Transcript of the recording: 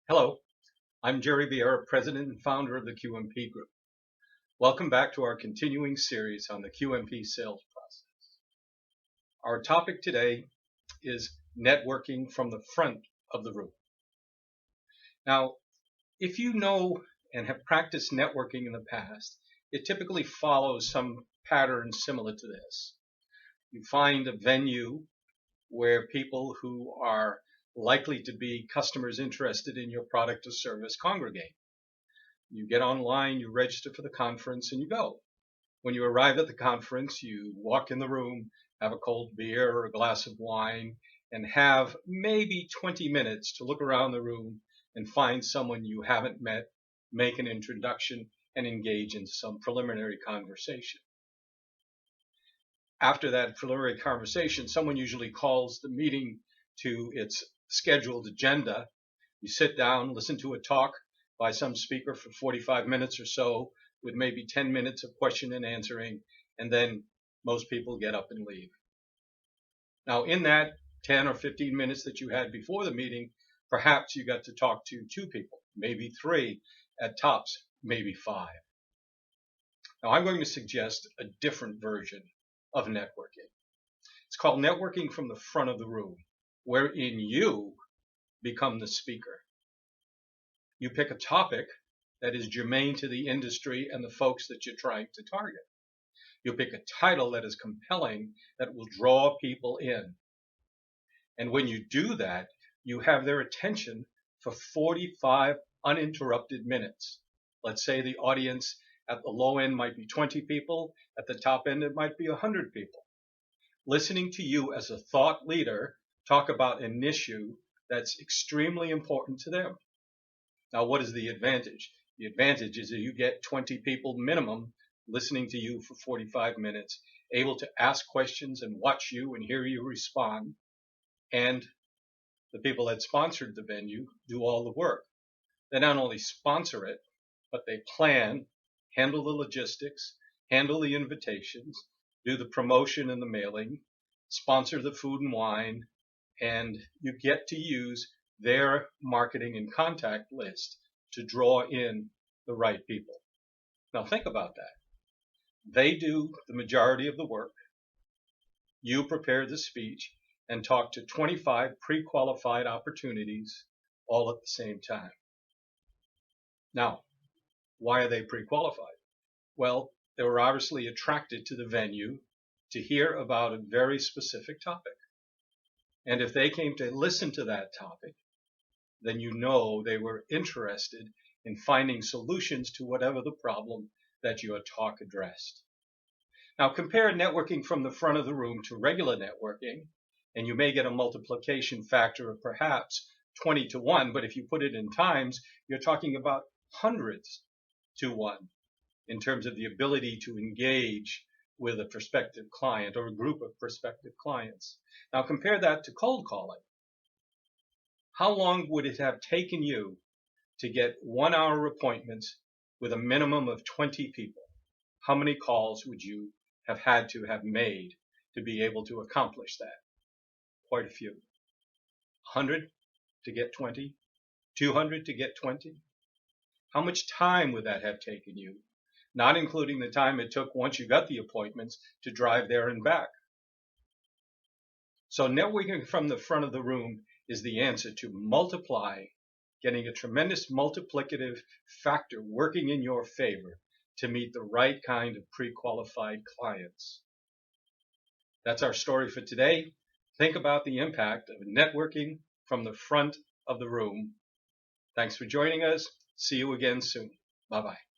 Hello, I'm Jerry Vieira, President and founder of the QMP Group. Welcome back to our continuing series on the QMP sales process. Our topic today is networking from the front of the room. Now, if you know and have practiced networking in the past, it typically follows some pattern similar to this. You find a venue where people who are likely to be customers interested in your product or service congregate. You get online, you register for the conference, and you go. When you arrive at the conference, you walk in the room, have a cold beer or a glass of wine, and have maybe 20 minutes to look around the room and find someone you haven't met, make an introduction, and engage in some preliminary conversation. After that preliminary conversation, someone usually calls the meeting to its scheduled agenda. You sit down, listen to a talk by some speaker for 45 minutes or so, with maybe 10 minutes of question and answering, and then most people get up and leave. Now, in that 10 or 15 minutes that you had before the meeting, perhaps you got to talk to 2 people, maybe 3 at tops, maybe 5. Now, I'm going to suggest a different version of networking. It's called networking from the front of the room, wherein you become the speaker. You pick a topic that is germane to the industry and the folks that you're trying to target. You pick a title that is compelling, that will draw people in. And when you do that, you have their attention for 45 uninterrupted minutes. Let's say the audience at the low end might be 20 people, at the top end it might be 100 people. Listening to you as a thought leader talk about an issue that's extremely important to them. Now, what is the advantage? The advantage is that you get 20 people minimum listening to you for 45 minutes, able to ask questions and watch you and hear you respond. And the people that sponsored the venue do all the work. They not only sponsor it, but they plan, handle the logistics, handle the invitations, do the promotion and the mailing, sponsor the food and wine, and you get to use their marketing and contact list to draw in the right people. Now think about that. They do the majority of the work. You prepare the speech and talk to 25 pre-qualified opportunities all at the same time. Now, why are they pre-qualified? Well, they were obviously attracted to the venue to hear about a very specific topic. And if they came to listen to that topic, then you know they were interested in finding solutions to whatever the problem that your talk addressed. Now compare networking from the front of the room to regular networking, and you may get a multiplication factor of perhaps 20 to 1, but if you put it in times, you're talking about hundreds to 1 in terms of the ability to engage with a prospective client or a group of prospective clients. Now compare that to cold calling. How long would it have taken you to get 1-hour appointments with a minimum of 20 people? How many calls would you have had to have made to be able to accomplish that? Quite a few. 100 to get 20? 200 to get 20? How much time would that have taken you? Not including the time it took once you got the appointments to drive there and back. So networking from the front of the room is the answer to multiply, getting a tremendous multiplicative factor working in your favor to meet the right kind of pre-qualified clients. That's our story for today. Think about the impact of networking from the front of the room. Thanks for joining us. See you again soon. Bye-bye.